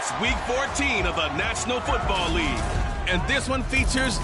It's Week 14 of the National Football League, and this one features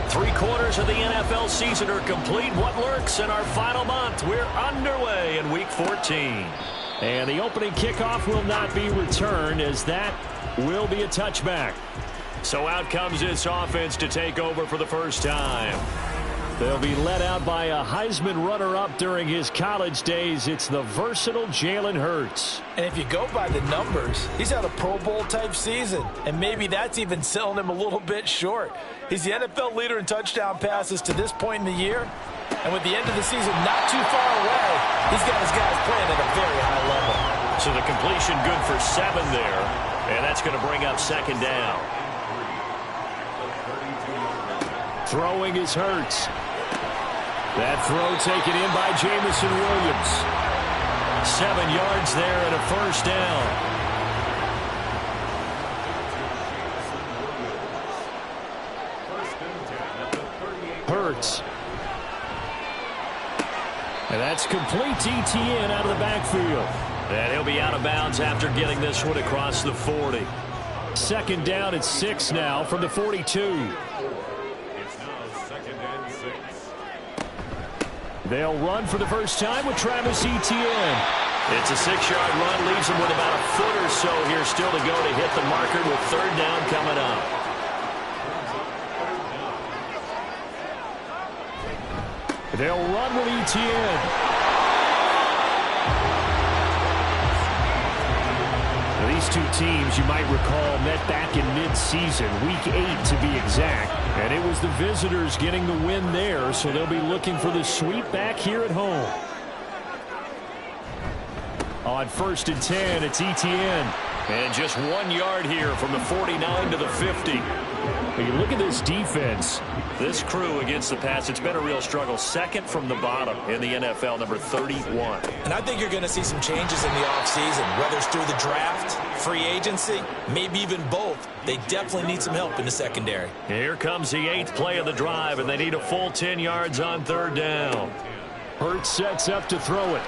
Three-quarters of the NFL season are complete. What lurks in our final month? We're underway in Week 14. And the opening kickoff will not be returned, as that will be a touchback. So out comes this offense to take over for the first time. They'll be led out by a Heisman runner-up during his college days. It's the versatile Jalen Hurts. And if you go by the numbers, he's had a Pro Bowl-type season, and maybe that's even selling him a little bit short. He's the NFL leader in touchdown passes to this point in the year, and with the end of the season not too far away, he's got his guys playing at a very high level. So the completion good for 7 there, and that's going to bring up second down. Throwing is Hurts. That throw taken in by Jamison Williams. 7 yards there and a first down. Hurts. And that's complete to Etienne out of the backfield. And he'll be out of bounds after getting this one across the 40. Second down at 6 now from the 42. They'll run for the first time with Travis Etienne. It's a 6-yard run, leaves him with about a foot or so here still to go to hit the marker with third down coming up. They'll run with Etienne. Now, these two teams, you might recall, met back in mid-season, Week 8 to be exact. And it was the visitors getting the win there, so they'll be looking for the sweep back here at home. On 1st and 10, it's Etienne. And just 1 yard here from the 49 to the 50. When you look at this defense, this crew against the pass, it's been a real struggle. Second from the bottom in the NFL, number 31. And I think you're going to see some changes in the offseason, whether it's through the draft, free agency, maybe even both. They definitely need some help in the secondary. Here comes the 8th play of the drive, and they need a full 10 yards on third down. Hurts sets up to throw it.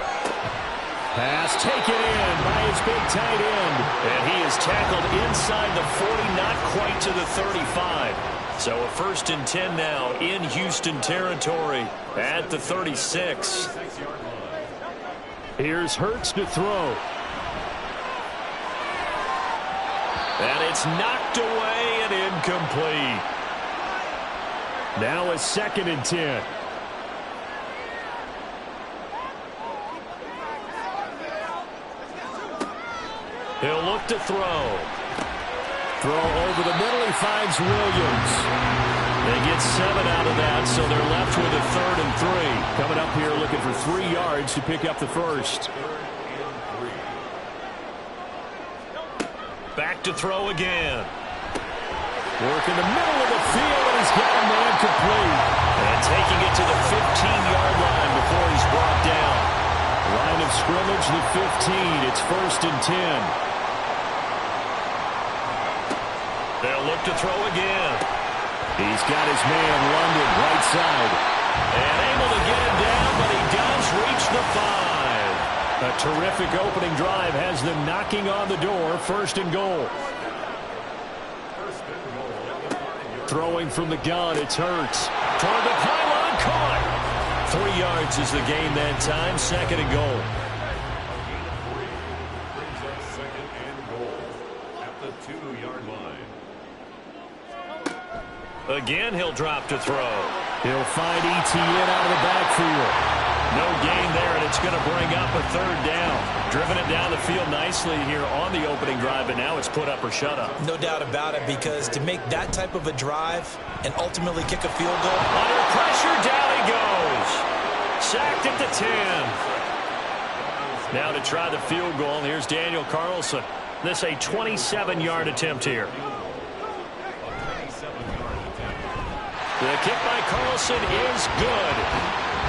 Pass taken in by his big tight end. And he is tackled inside the 40, not quite to the 35. So a 1st and 10 now in Houston territory at the 36. Here's Hurts to throw. And it's knocked away and incomplete. Now a 2nd and 10. He'll look to throw. Throw over the middle. He finds Williams. They get 7 out of that, so they're left with a 3rd and 3. Coming up here looking for 3 yards to pick up the first. Back to throw again. Work in the middle of the field, and he's got a man complete. And taking it to the 15-yard line before he's brought down. Line of scrimmage, the 15. It's 1st and 10. They'll look to throw again. He's got his man, London, right side. And able to get him down, but he does reach the 5. A terrific opening drive has them knocking on the door. 1st and goal. Throwing from the gun, it's Hurts. Toward the pylon, caught. 3 yards is the gain that time. 2nd and goal. Brings up 2nd and goal at the 2-yard line. Again, he'll drop to throw. He'll find ETN out of the backfield. No gain there, and it's going to bring up a third down. Driven it down the field nicely here on the opening drive, but now it's put up or shut up. No doubt about it, because to make that type of a drive and ultimately kick a field goal. Under pressure, down he goes. Sacked at the 10. Now to try the field goal, here's Daniel Carlson. This a 27-yard attempt here. The kick by Carlson is good.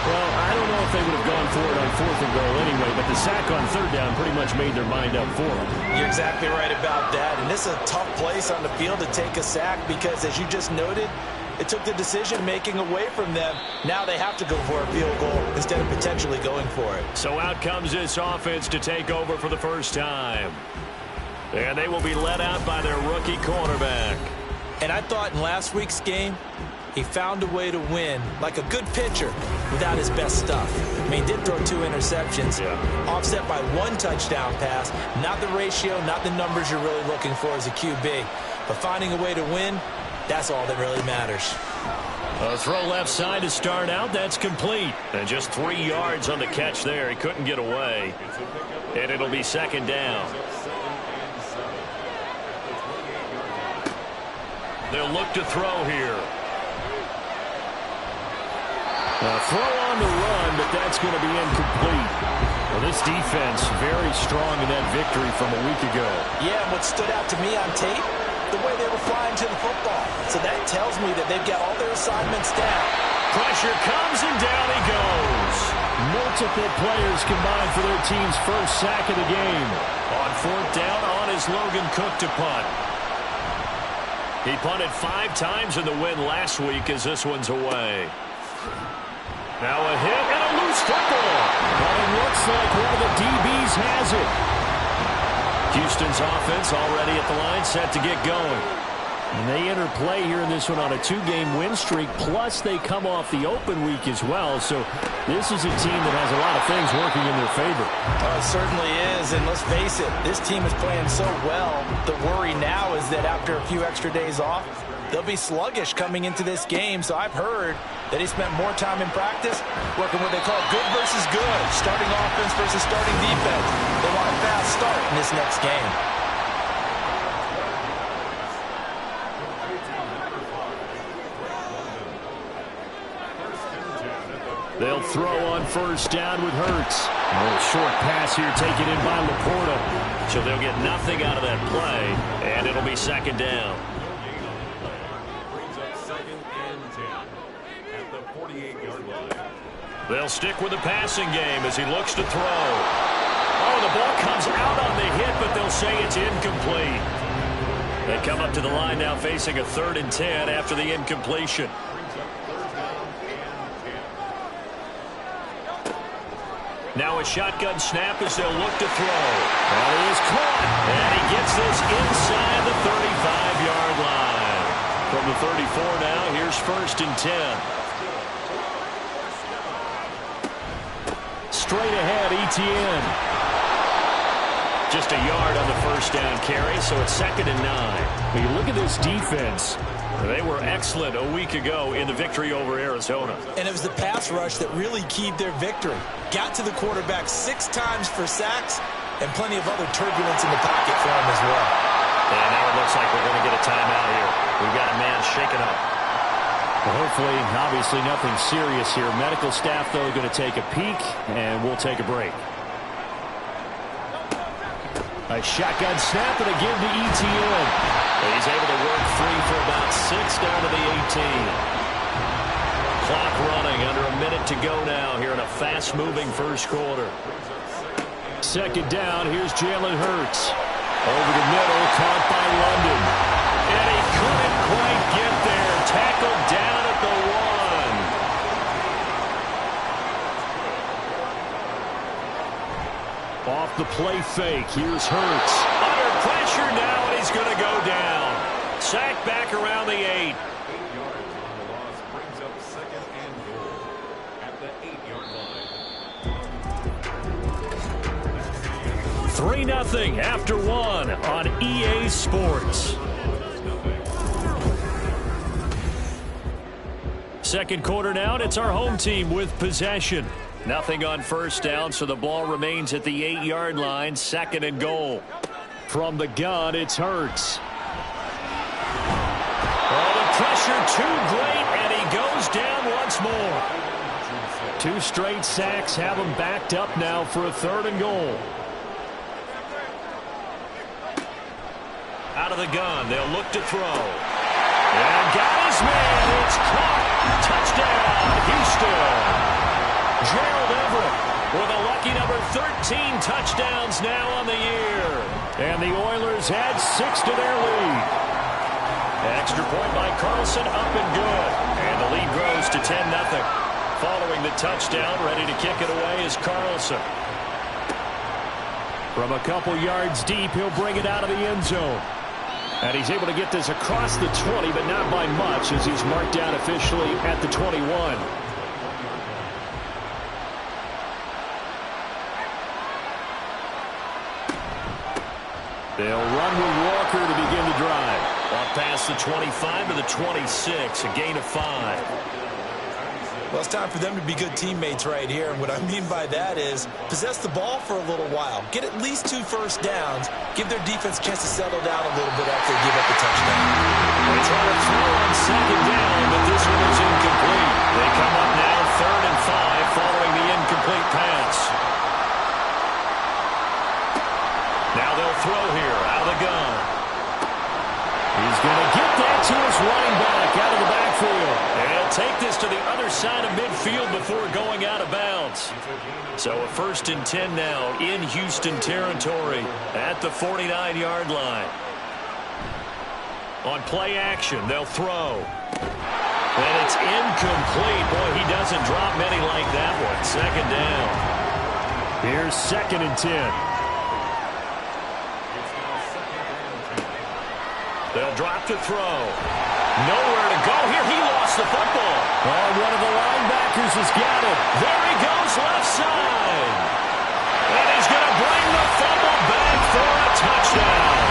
Well, I don't know if they would have gone for it on 4th and goal anyway, but the sack on 3rd down pretty much made their mind up for them. You're exactly right about that, and this is a tough place on the field to take a sack because, as you just noted, it took the decision-making away from them. Now they have to go for a field goal instead of potentially going for it. So out comes this offense to take over for the first time. And they will be led out by their rookie cornerback. And I thought in last week's game, he found a way to win, like a good pitcher, without his best stuff. I mean, he did throw 2 interceptions, offset by 1 touchdown pass. Not the ratio, not the numbers you're really looking for as a QB. But finding a way to win, that's all that really matters. A throw left side to start out. That's complete. And just 3 yards on the catch there. He couldn't get away. And it'll be 2nd down. They'll look to throw here. A throw on the run, but that's going to be incomplete. Well, this defense very strong in that victory from a week ago. Yeah, and what stood out to me on tape, the way they were flying to the football. So that tells me that they've got all their assignments down. Pressure comes, and down he goes. Multiple players combined for their team's first sack of the game. On 4th down, on is Logan Cook to punt. He punted 5 times in the win last week as this one's away. Now a hit and a loose football. But it looks like one of the DBs has it. Houston's offense already at the line, set to get going. And they enter play here in this one on a 2-game win streak, plus they come off the open week as well. So this is a team that has a lot of things working in their favor. It certainly is, and let's face it, this team is playing so well. The worry now is that after a few extra days off, they'll be sluggish coming into this game. So I've heard that he spent more time in practice working what they call good versus good, starting offense versus starting defense. They want a fast start in this next game. They'll throw on 1st down with Hurts. A little short pass here taken in by Laporta. So they'll get nothing out of that play, and it'll be 2nd down. They'll stick with the passing game as he looks to throw. Oh, the ball comes out on the hit, but they'll say it's incomplete. They come up to the line now facing a 3rd and 10 after the incompletion. Now a shotgun snap as they'll look to throw. Well, he is caught, and he gets this inside the 35-yard line. From the 34 now, here's 1st and 10. Straight ahead, ETN. Just a yard on the 1st down carry, so it's 2nd and 9. When you look at this defense, they were excellent a week ago in the victory over Arizona. And it was the pass rush that really keyed their victory. Got to the quarterback 6 times for sacks and plenty of other turbulence in the pocket for him as well. And now it looks like we're going to get a timeout here. We've got a man shaken up. Well, hopefully, obviously nothing serious here. Medical staff, though, going to take a peek, and we'll take a break. A shotgun snap and a give to ETN. He's able to work free for about 6 down to the 18. Clock running, under a minute to go now here in a fast-moving first quarter. 2nd down, here's Jalen Hurts. Over the middle, caught by London. And he couldn't quite get there. Tackled down at the 1. Off the play fake, here's Hurts. Under pressure now, and he's going to go down. Sacked back around the 8. 3-0 after 1 on EA Sports. Second quarter now, and it's our home team with possession. Nothing on first down, so the ball remains at the 8-yard line. Second and goal. From the gun, it's Hurts. Oh, the pressure too great, and he goes down once more. 2 straight sacks have him backed up now for a third and goal. Out of the gun, they'll look to throw. And got his man. It's caught. Touchdown, Houston. Gerald Everett with a lucky number 13 touchdowns now on the year. And the Oilers add 6 to their lead. Extra point by Carlson, up and good. And the lead grows to 10-0. Following the touchdown, ready to kick it away is Carlson. From a couple yards deep, he'll bring it out of the end zone. And he's able to get this across the 20, but not by much, as he's marked down officially at the 21. They'll run with Walker to begin the drive. Off past the 25 to the 26, a gain of 5. Well, it's time for them to be good teammates right here. And what I mean by that is possess the ball for a little while. Get at least 2 first downs. Give their defense a chance to settle down a little bit after they give up the touchdown. They try to throw on second down, but this one is incomplete. They come up now 3rd and 5 following the incomplete pass. Now they'll throw here out of the gun. He's going to get that to his running back out of the backfield. And he'll take this to the other side of midfield before going out of bounds. So a 1st and 10 now in Houston territory at the 49-yard line. On play action, they'll throw. And it's incomplete. Boy, he doesn't drop many like that one. Second down. Here's 2nd and 10. They'll drop to throw. Nowhere to go here. He lost the football. Oh, one of the linebackers has got it. There he goes, left side. And he's going to bring the fumble back for a touchdown.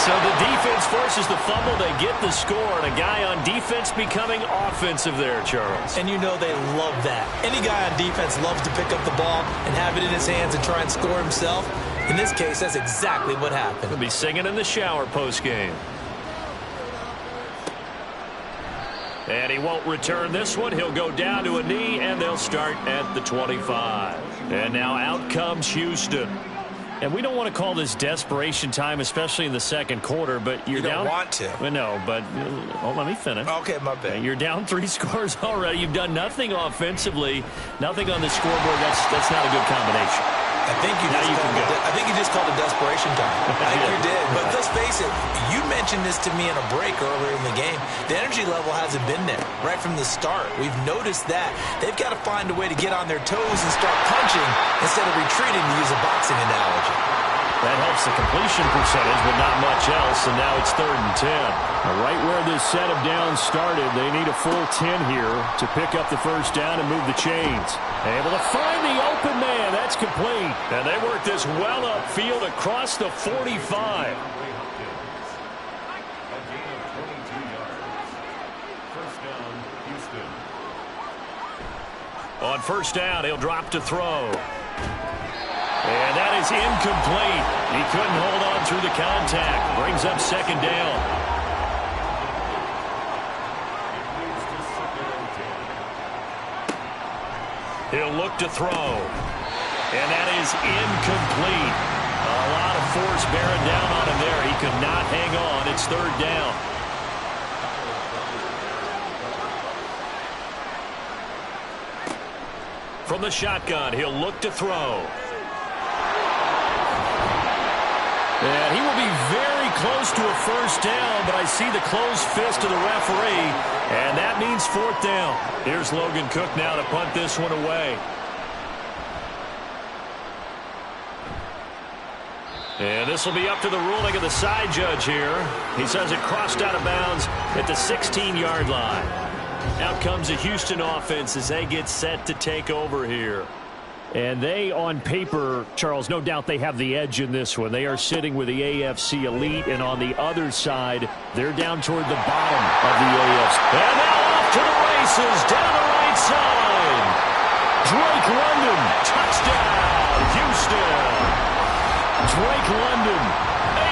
So the defense forces the fumble. They get the score, and a guy on defense becoming offensive there, Charles. And you know they love that. Any guy on defense loves to pick up the ball and have it in his hands and try and score himself. In this case, that's exactly what happened. He'll be singing in the shower post-game. And he won't return this one. He'll go down to a knee, and they'll start at the 25. And now out comes Houston. And we don't want to call this desperation time, especially in the second quarter, but you're down. You don't want to. Well, no, but let me finish. Okay, my bad. You're down 3 scores already. You've done nothing offensively, nothing on the scoreboard. That's not a good combination. I think you just called it desperation time. I think you did. But let's face it, you mentioned this to me in a break earlier in the game. The energy level hasn't been there right from the start. We've noticed that. They've got to find a way to get on their toes and start punching instead of retreating, to use a boxing analogy. That helps the completion percentage, but not much else, and now it's 3rd and 10. Now, right where this set of downs started, they need a full 10 here to pick up the first down and move the chains. Able to find the open man. That's complete. And they work this well upfield across the 45. On first down, he'll drop to throw. And that is incomplete. He couldn't hold on through the contact. Brings up 2nd down. He'll look to throw. And that is incomplete. A lot of force bearing down on him there. He could not hang on. It's 3rd down. From the shotgun, he'll look to throw. And he will be very close to a first down, but I see the closed fist of the referee, and that means 4th down. Here's Logan Cook now to punt this one away. And this will be up to the ruling of the side judge here. He says it crossed out of bounds at the 16-yard line. Out comes the Houston offense as they get set to take over here. And they, on paper, Charles, no doubt they have the edge in this one. They are sitting with the AFC elite, and on the other side, they're down toward the bottom of the AFC. And now off to the races, down the right side. Drake London, touchdown, Houston. Drake London,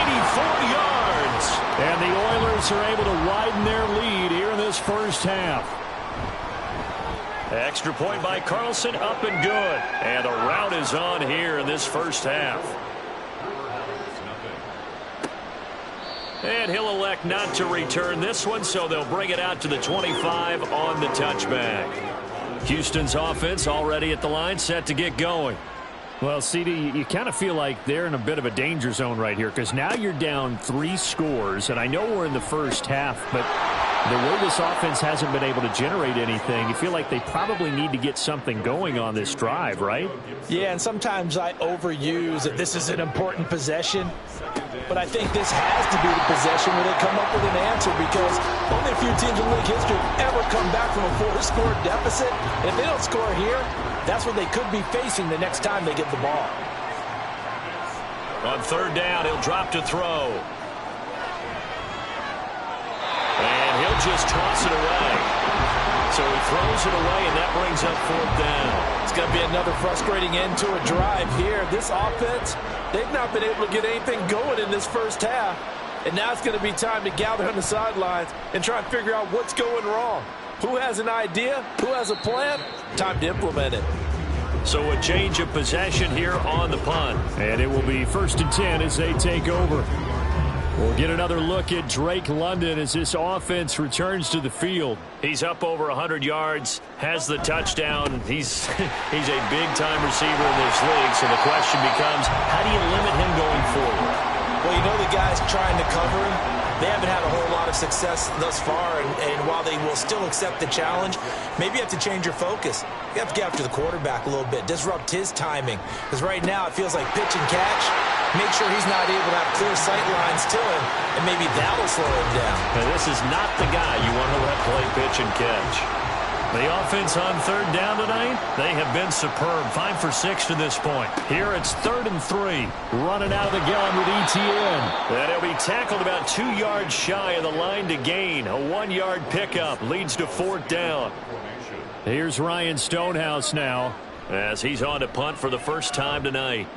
84 yards. And the Oilers are able to widen their lead here in this first half. Extra point by Carlson, up and good. And the rout is on here in this first half. And he'll elect not to return this one, so they'll bring it out to the 25 on the touchback. Houston's offense already at the line, set to get going. Well, CD, you kind of feel like they're in a bit of a danger zone right here, because now you're down 3 scores, and I know we're in the first half, but the way this offense hasn't been able to generate anything, you feel like they probably need to get something going on this drive, right? Yeah, and sometimes I overuse that this is an important possession, but I think this has to be the possession where they come up with an answer, because only a few teams in league history have ever come back from a 4-score deficit. And if they don't score here, that's what they could be facing the next time they get the ball. On third down, he'll drop to throw. And he'll just toss it away. So he throws it away, and that brings up fourth down. It's going to be another frustrating end to a drive here. This offense, they've not been able to get anything going in this first half. And now it's going to be time to gather on the sidelines and try and figure out what's going wrong. Who has an idea? Who has a plan? Time to implement it. So a change of possession here on the punt. And it will be 1st and 10 as they take over. We'll get another look at Drake London as this offense returns to the field. He's up over 100 yards, has the touchdown. He's a big-time receiver in this league, so the question becomes, how do you limit him going forward? Well, you know the guys trying to cover him, they haven't had a whole lot of success thus far, and while they will still accept the challenge, maybe you have to change your focus. You have to get after the quarterback a little bit, disrupt his timing, because right now it feels like pitch and catch. Make sure he's not able to have clear sight lines to him, and maybe that'll slow him down. Now, this is not the guy you want to let play pitch and catch. The offense on third down tonight, they have been superb. 5 for 6 to this point. Here it's 3rd and 3. Running out of the gun with ETN. And he'll be tackled about 2 yards shy of the line to gain. A 1-yard pickup leads to 4th down. Here's Ryan Stonehouse now as he's on to punt for the first time tonight.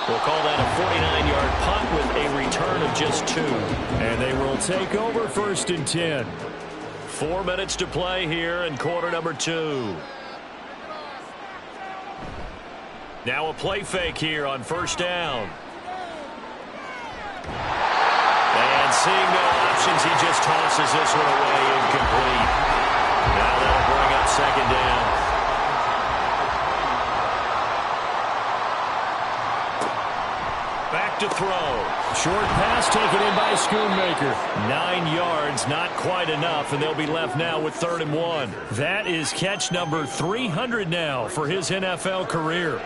We'll call that a 49-yard punt with a return of just 2. And they will take over 1st and 10. 4 minutes to play here in quarter number 2. Now a play fake here on 1st down. And seeing no options, he just tosses this one away incomplete. Now that'll bring up 2nd down. Back to throw. Short pass taken in by Schoonmaker. 9 yards, not quite enough, and they'll be left now with 3rd and 1. That is catch number 300 now for his NFL career.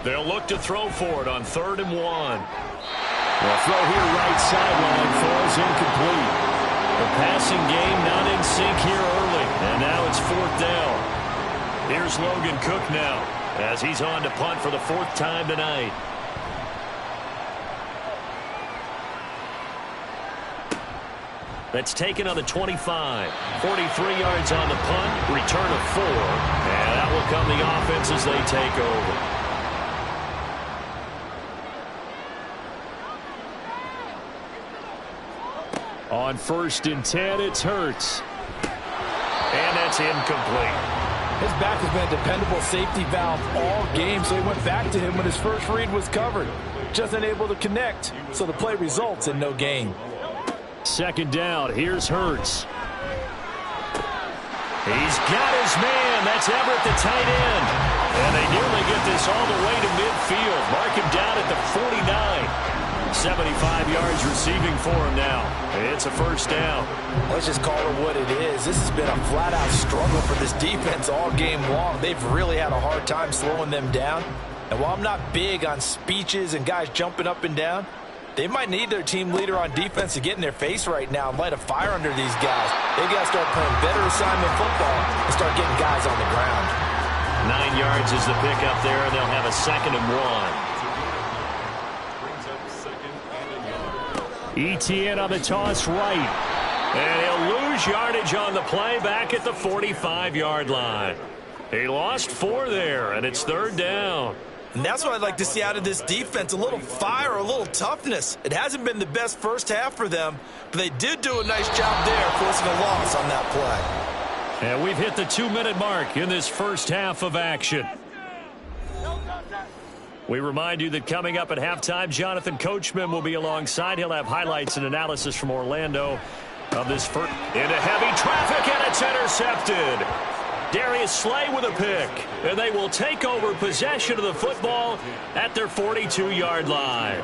They'll look to throw for it on 3rd and 1. The throw here right sideline falls incomplete. The passing game not in sync here early, and now it's 4th down. Here's Logan Cook now, as he's on to punt for the 4th time tonight. That's taken on the 25. 43 yards on the punt, return of 4. And that will come the offense as they take over. On 1st and 10, it's Hurts. And that's incomplete. His back has been a dependable safety valve all game, so he went back to him when his first read was covered. Just unable to connect, so the play results in no gain. 2nd down, here's Hurts. He's got his man. That's Everett, the tight end. And they nearly get this all the way to midfield. Mark him down at the 49. 75 yards receiving for him now. It's a 1st down. Let's just call it what it is. This has been a flat-out struggle for this defense all game long. They've really had a hard time slowing them down. And while I'm not big on speeches and guys jumping up and down, They might need their team leader on defense to get in their face right now and light a fire under these guys. They've got to start playing better assignment football and start getting guys on the ground. 9 yards is the pickup there, and they'll have a 2nd and 1. ETN on the toss right. And he'll lose yardage on the play back at the 45-yard line. He lost 4 there, and it's 3rd down. And that's what I'd like to see out of this defense, a little fire, a little toughness. It hasn't been the best first half for them, but they did do a nice job there forcing a loss on that play. And we've hit the 2-minute mark in this first half of action. We remind you that coming up at halftime, Jonathan Coachman will be alongside. He'll have highlights and analysis from Orlando of this first. Into heavy traffic, and it's intercepted. Darius Slay with a pick, and they will take over possession of the football at their 42-yard line.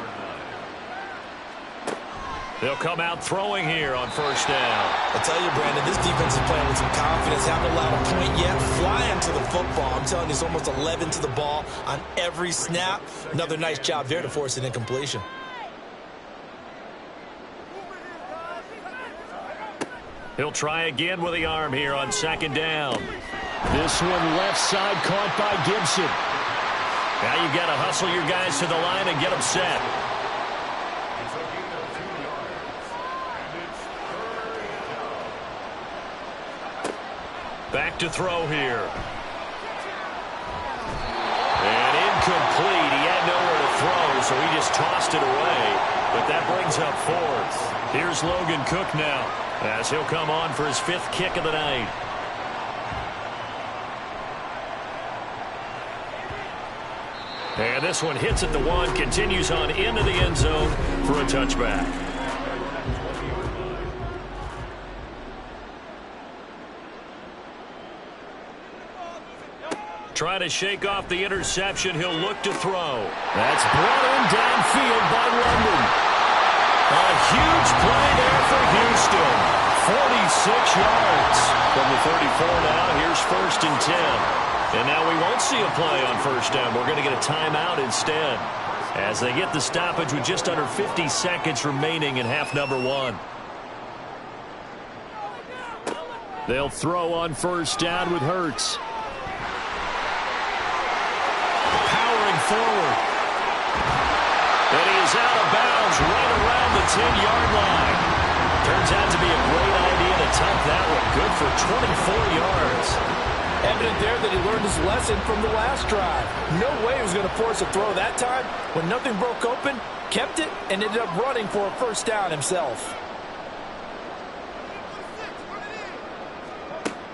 They'll come out throwing here on first down. I tell you, Brandon, this defense is playing with some confidence. Haven't allowed a point yet. Flying to the football. I'm telling you, it's almost 11 to the ball on every snap. Another nice job there to force an incompletion. He'll try again with the arm here on 2nd down. This one left side caught by Gibson. Now you've got to hustle your guys to the line and get them set. Back to throw here. And incomplete. He had nowhere to throw, so he just tossed it away. But that brings up 4th. Here's Logan Cook now, as he'll come on for his 5th kick of the night. And this one hits at the 1, continues on into the end zone for a touchback. Trying to shake off the interception. He'll look to throw. That's brought in downfield by London. A huge play there for Houston. 46 yards. From the 34 now, here's 1st and 10. And now we won't see a play on first down. We're going to get a timeout instead, as they get the stoppage with just under 50 seconds remaining in half number 1. They'll throw on first down with Hurts. Powering forward. And he is out of bounds right around the 10-yard line. Turns out to be a great idea to tuck that one. Good for 24 yards. Evident there that he learned his lesson from the last drive. No way he was going to force a throw that time. When nothing broke open, kept it, and ended up running for a first down himself.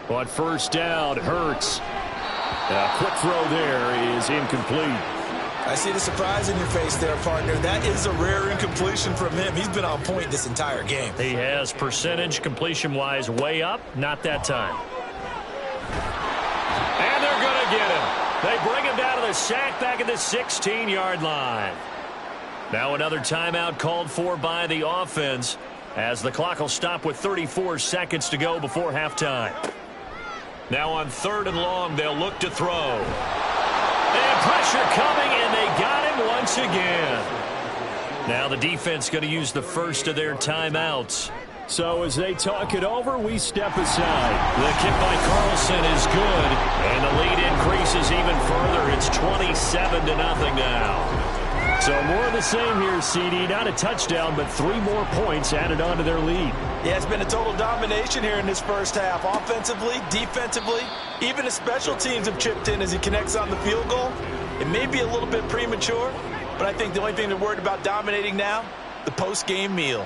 On first down, Hurts. A quick throw there is incomplete. I see the surprise in your face there, partner. That is a rare incompletion from him. He's been on point this entire game. He has percentage completion-wise way up. Not that time. And they're going to get him. They bring him down to the sack back at the 16-yard line. Now another timeout called for by the offense, as the clock will stop with 34 seconds to go before halftime. Now on 3rd and long, they'll look to throw. And pressure coming, and they got him once again. Now the defense going to use the first of their timeouts. So as they talk it over, we step aside. The kick by Carlson is good, and the lead increases even further. It's 27-0 now. So more of the same here, CD. Not a touchdown, but 3 more points added on to their lead. Yeah, it's been a total domination here in this first half. Offensively, defensively, even the special teams have chipped in as he connects on the field goal. It may be a little bit premature, but I think the only thing they're worried about dominating now, the post-game meal.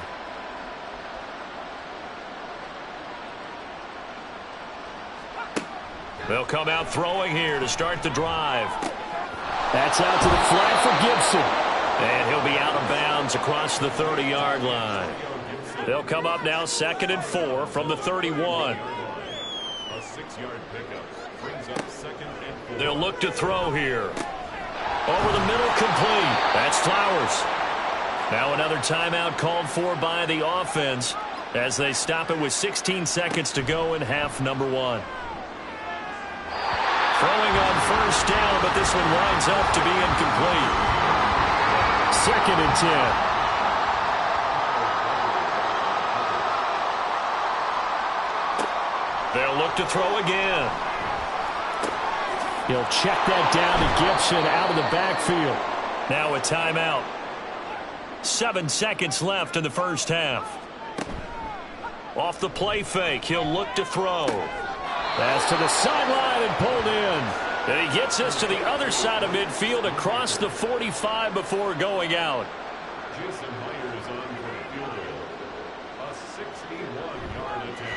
They'll come out throwing here to start the drive. That's out to the flat for Gibson. And he'll be out of bounds across the 30-yard line. They'll come up now 2nd and 4 from the 31. A 6-yard pickup brings up 2nd and 4. They'll look to throw here. Over the middle, complete. That's Flowers. Now another timeout called for by the offense as they stop it with 16 seconds to go in half number 1. Throwing on first down, but this one winds up to be incomplete. 2nd and 10. They'll look to throw again. He'll check that down to Gibson out of the backfield. Now a timeout. 7 seconds left in the first half. Off the play fake, he'll look to throw. Pass to the sideline and pulled in. And he gets us to the other side of midfield across the 45 before going out. Jason Myers on for the field goal. A 61-yard attempt.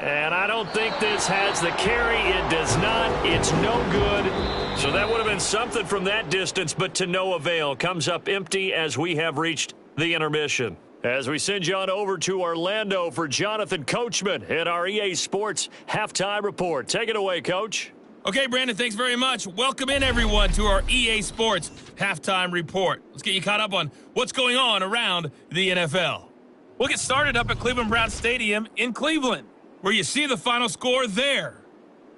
And I don't think this has the carry. It does not. It's no good. So that would have been something from that distance, but to no avail. Comes up empty as we have reached the intermission. As we send you on over to Orlando for Jonathan Coachman at our EA Sports Halftime Report. Take it away, Coach. Okay, Brandon, thanks very much. Welcome in, everyone, to our EA Sports Halftime Report. Let's get you caught up on what's going on around the NFL. We'll get started up at Cleveland Browns Stadium in Cleveland, where you see the final score there.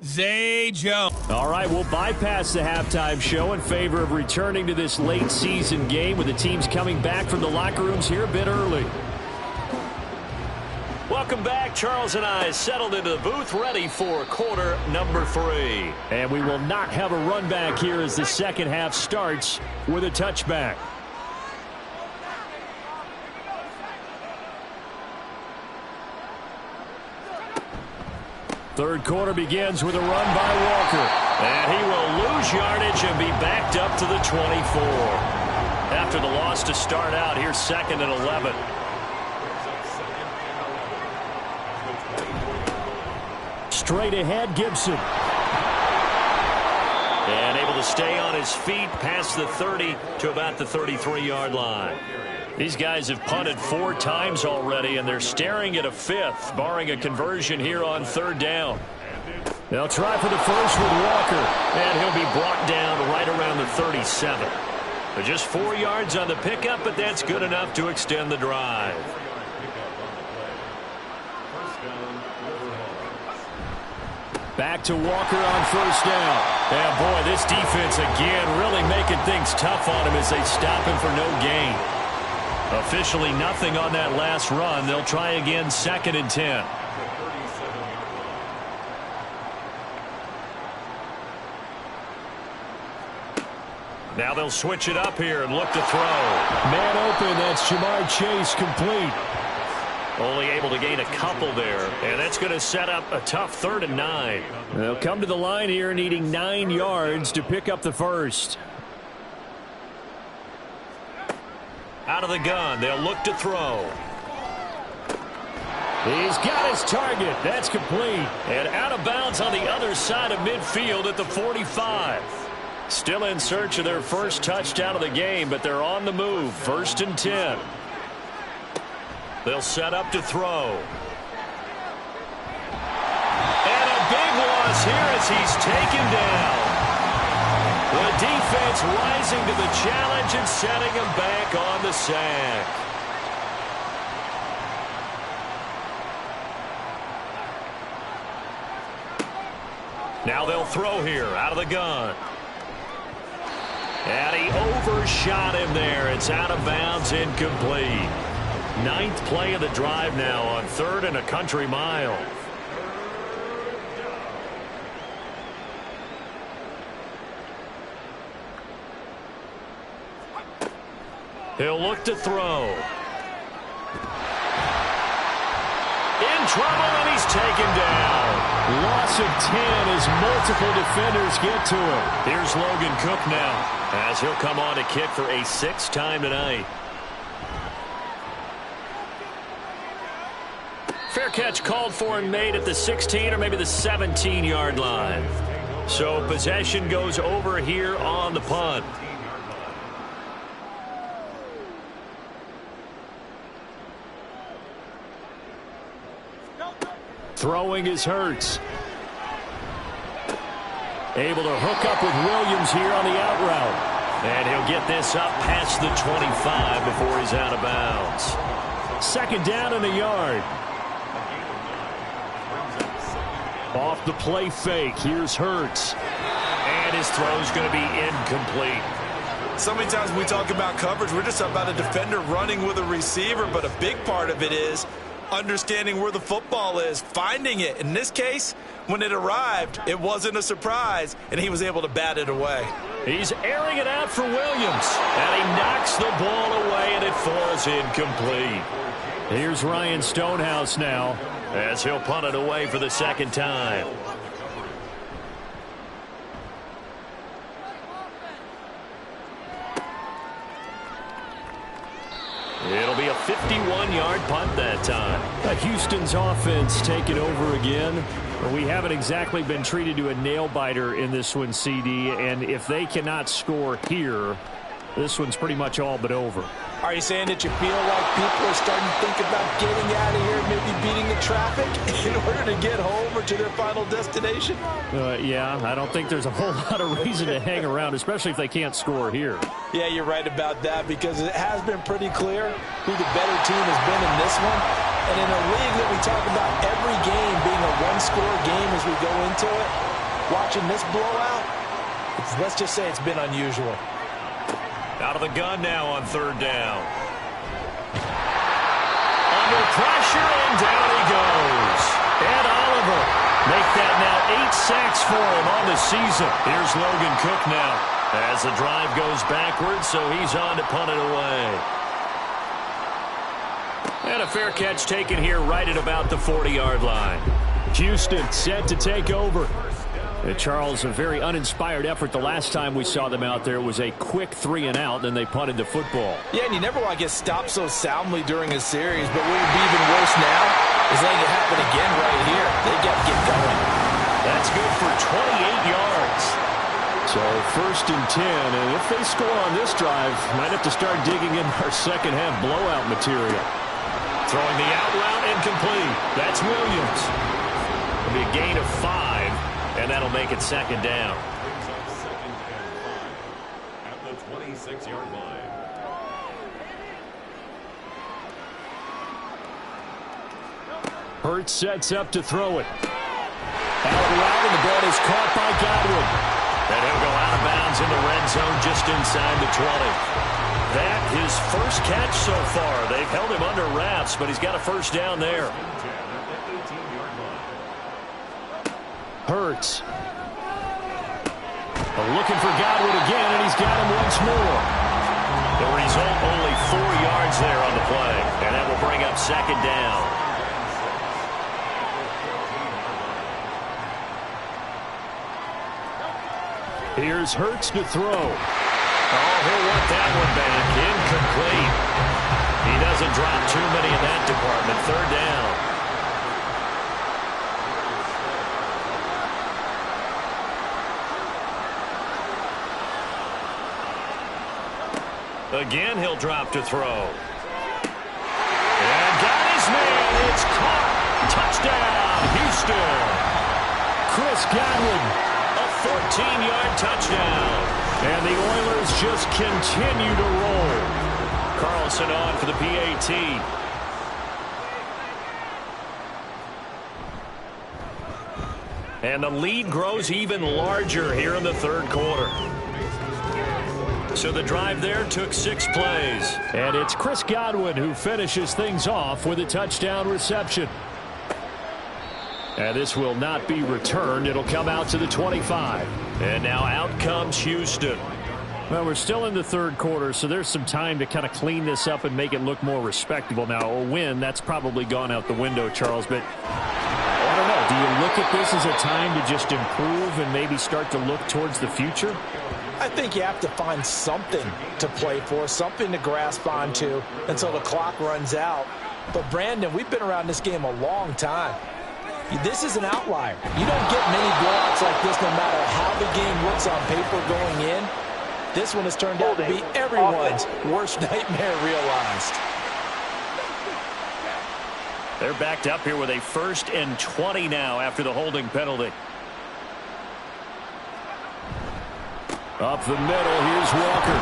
Zay Jones. All right, we'll bypass the halftime show in favor of returning to this late season game with the teams coming back from the locker rooms here a bit early. Welcome back. Charles and I settled into the booth ready for quarter number 3. And we will not have a run back here as the second half starts with a touchback. Third quarter begins with a run by Walker. And he will lose yardage and be backed up to the 24. After the loss to start out, here's 2nd and 11. Straight ahead, Gibson. And able to stay on his feet past the 30 to about the 33-yard line. These guys have punted 4 times already, and they're staring at a 5th, barring a conversion here on 3rd down. They'll try for the first with Walker, and he'll be brought down right around the 37. But just 4 yards on the pickup, but that's good enough to extend the drive. Back to Walker on 1st down. And boy, this defense again really making things tough on him as they stop him for no gain. Officially nothing on that last run. They'll try again 2nd and 10. Now they'll switch it up here and look to throw. Man open, that's Jamar Chase complete. Only able to gain a couple there, and that's going to set up a tough 3rd and 9. They'll come to the line here needing 9 yards to pick up the first. Out of the gun, they'll look to throw. He's got his target. That's complete. And out of bounds on the other side of midfield at the 45. Still in search of their first touchdown of the game, but they're on the move. 1st and 10. They'll set up to throw. And a big loss here as he's taken down. The defense rising to the challenge and setting him back on the sack. Now they'll throw here out of the gun. And he overshot him there. It's out of bounds, incomplete. 9th play of the drive now on 3rd and a country mile. He'll look to throw. In trouble, and he's taken down. Loss of 10 as multiple defenders get to him. Here's Logan Cook now, as he'll come on to kick for a 6th time tonight. Fair catch called for and made at the 16 or maybe the 17-yard line. So possession goes over here on the punt. Throwing is Hurts. Able to hook up with Williams here on the out route. And he'll get this up past the 25 before he's out of bounds. 2nd down and a yard. Off the play fake, here's Hurts. And his throw's going to be incomplete. So many times when we talk about coverage, we're just about a defender running with a receiver, but a big part of it is understanding where the football is, finding it. In this case, when it arrived, it wasn't a surprise, and he was able to bat it away. He's airing it out for Williams, and he knocks the ball away, and it falls incomplete. Here's Ryan Stonehouse now, as he'll punt it away for the second time. It'll be a 51-yard punt that time. Houston's offense taking over again. We haven't exactly been treated to a nail-biter in this one, CD, and if they cannot score here, this one's pretty much all but over. Are you saying that you feel like people are starting to think about getting out of here, maybe beating the traffic in order to get home or to their final destination? Yeah, I don't think there's a whole lot of reason to hang around, especially if they can't score here. Yeah, you're right about that, because it has been pretty clear who the better team has been in this one. And in a league that we talk about every game being a one-score game as we go into it, watching this blowout, let's just say it's been unusual. Out of the gun now on third down. Under pressure, and down he goes. And Oliver make that now 8 sacks for him on the season. Here's Logan Cook now as the drive goes backwards, so he's on to punt it away. And a fair catch taken here right at about the 40-yard line. Houston set to take over. Charles, a very uninspired effort the last time we saw them out there. It was a quick 3-and-out, then they punted the football. Yeah, and you never want to get stopped so soundly during a series, but what would be even worse now is letting it happen again right here. They got to get going. That's good for 28 yards. So first and 10, and if they score on this drive, might have to start digging in our second half blowout material. Throwing the out route incomplete. That's Williams. It'll be a gain of 5, and that'll make it second down. Second and 5 at the 26-yard line. Hurts sets up to throw it. Out route, and the ball is caught by Godwin. And he'll go out of bounds in the red zone just inside the 20. That his first catch so far. They've held him under wraps, but he's got a first down there. Hurts. Looking for Godwin again, and he's got him once more. The result, only 4 yards there on the play, and that will bring up second down. Here's Hurts to throw. Oh, he'll want that one back. Incomplete. He doesn't drop too many in that department. Third down. Again, he'll drop to throw. And got his man. It's caught. Touchdown, Houston. Chris Godwin. 14-yard touchdown. And the Oilers just continue to roll. Carlson on for the PAT. And the lead grows even larger here in the third quarter. So the drive there took 6 plays. And it's Chris Godwin who finishes things off with a touchdown reception. And this will not be returned. It'll come out to the 25. And now out comes Houston. Well, we're still in the third quarter, so there's some time to kind of clean this up and make it look more respectable. Now, a win, that's probably gone out the window, Charles. But I don't know. Do you look at this as a time to just improve and maybe start to look towards the future? I think you have to find something to play for, something to grasp onto until the clock runs out. But, Brandon, we've been around this game a long time. This is an outlier. You don't get many blowouts like this no matter how the game looks on paper going in. This one has turned out to be everyone's worst nightmare realized. They're backed up here with a 1st and 20 now after the holding penalty. Up the middle, here's Walker.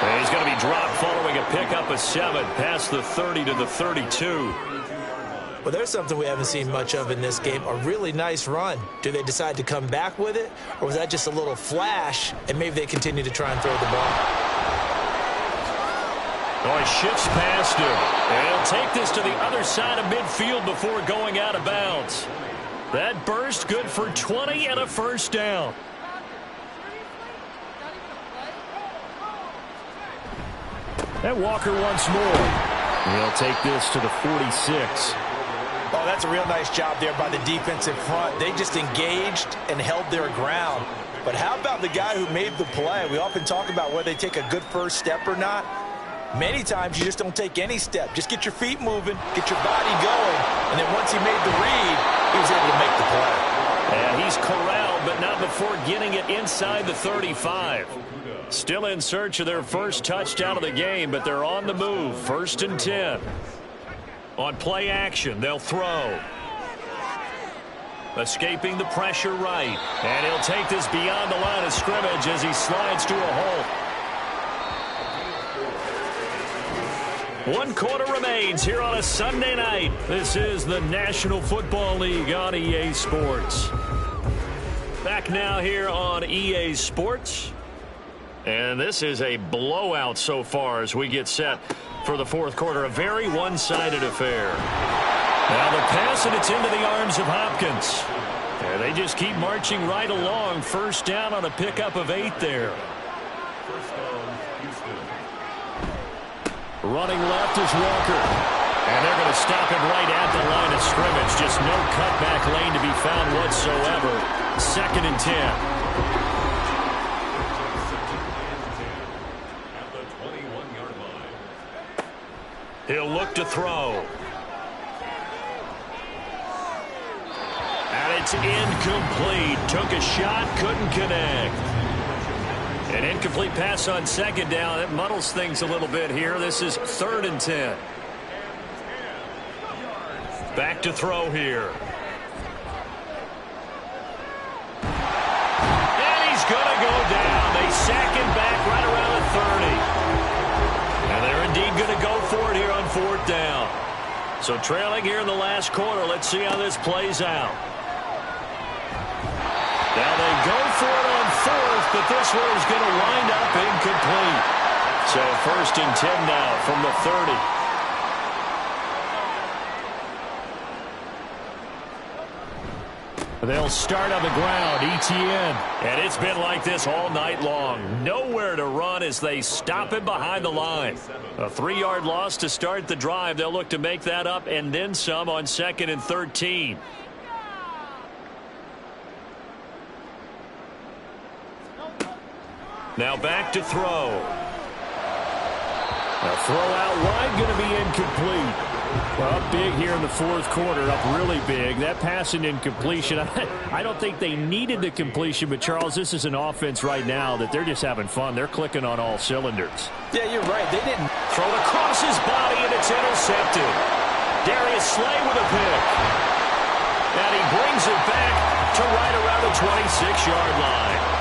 And he's going to be dropped following a pickup of 7 past the 30 to the 32. Well, there's something we haven't seen much of in this game, a really nice run. Do they decide to come back with it, or was that just a little flash, and maybe they continue to try and throw the ball? Oh, he shifts past him. And he'll take this to the other side of midfield before going out of bounds. That burst good for 20 and a first down. And Walker once more. He'll take this to the 46. Oh, that's a real nice job there by the defensive front. They just engaged and held their ground. But how about the guy who made the play? We often talk about whether they take a good first step or not. Many times you just don't take any step. Just get your feet moving, get your body going, and then once he made the read, he was able to make the play. And he's corralled, but not before getting it inside the 35. Still in search of their first touchdown of the game, but they're on the move. 1st and 10. On play action, they'll throw. Escaping the pressure right. And he'll take this beyond the line of scrimmage as he slides to a hole. 1 quarter remains here on a Sunday night. This is the National Football League on EA Sports. Back now here on EA Sports. And this is a blowout so far as we get set for the 4th quarter. A very one-sided affair. Now the pass, and it's into the arms of Hopkins. And they just keep marching right along. First down on a pickup of 8 there. Running left is Walker. And they're going to stop him right at the line of scrimmage. Just no cutback lane to be found whatsoever. 2nd and 10. He'll look to throw. And it's incomplete. Took a shot, couldn't connect. An incomplete pass on 2nd down. It muddles things a little bit here. This is 3rd and 10. Back to throw here. And he's going to go down. They sack him back right around the 30. And they're indeed going to go for it here on 4th down. So trailing here in the last quarter. Let's see how this plays out. Now they go for it on 4th, but this one is going to wind up incomplete. So 1st and 10 now from the 30. They'll start on the ground, ETN. And it's been like this all night long. Nowhere to run as they stop him behind the line. A 3-yard loss to start the drive. They'll look to make that up and then some on 2nd and 13. Now back to throw. A throw out wide, going to be incomplete. Well, up big here in the 4th quarter, up really big. That pass and incompletion, I don't think they needed the completion, but Charles, this is an offense right now that they're just having fun. They're clicking on all cylinders. Yeah, you're right. They didn't throw it across his body, and it's intercepted. Darius Slay with a pick. And he brings it back to right around the 26-yard line.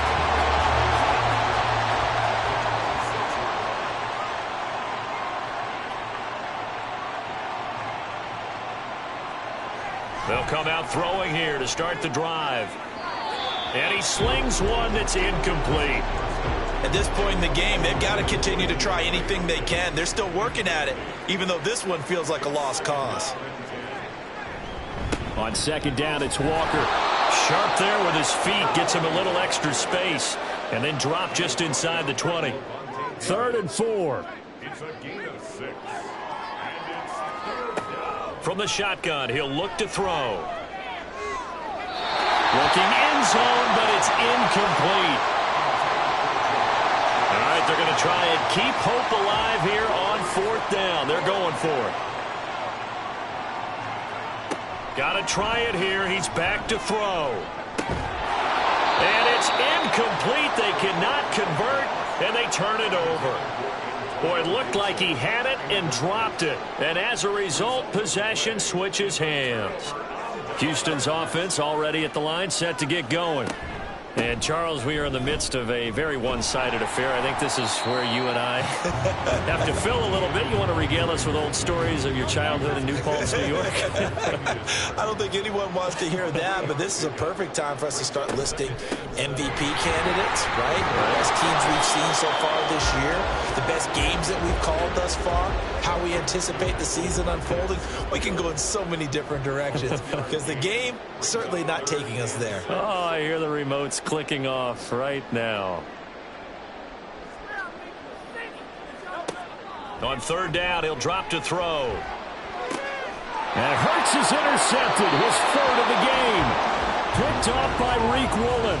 They'll come out throwing here to start the drive. And he slings one that's incomplete. At this point in the game, they've got to continue to try anything they can. They're still working at it, even though this one feels like a lost cause. On 2nd down, it's Walker. Sharp there with his feet, gets him a little extra space, and then drop just inside the 20. 3rd and 4. It's a gain of 6. From the shotgun, he'll look to throw. Looking end zone, but it's incomplete. All right, they're going to try and keep hope alive here on 4th down. They're going for it. Got to try it here. He's back to throw. And it's incomplete. They cannot convert, and they turn it over. Boy, it looked like he had it and dropped it. And as a result, possession switches hands. Houston's offense already at the line, set to get going. And, Charles, we are in the midst of a very one-sided affair. I think this is where you and I have to fill a little bit. You want to regale us with old stories of your childhood in New Paltz, New York? I don't think anyone wants to hear that, but this is a perfect time for us to start listing MVP candidates, right? The best teams we've seen so far this year. The best games that we've called thus far, how we anticipate the season unfolding, we can go in so many different directions because the game certainly not taking us there. Oh, I hear the remotes clicking off right now. On third down, he'll drop to throw. And Hurts is intercepted, his third of the game. Picked off by Reek Woolen.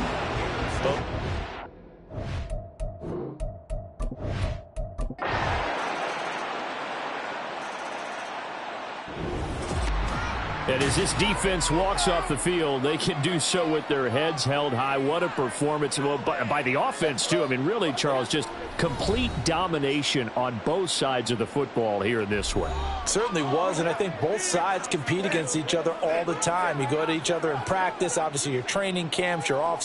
And as this defense walks off the field, they can do so with their heads held high. What a performance by the offense, too. I mean, really, Charles, just complete domination on both sides of the football here in this one. Certainly was, and I think both sides compete against each other all the time. You go to each other in practice, obviously your training camps, your off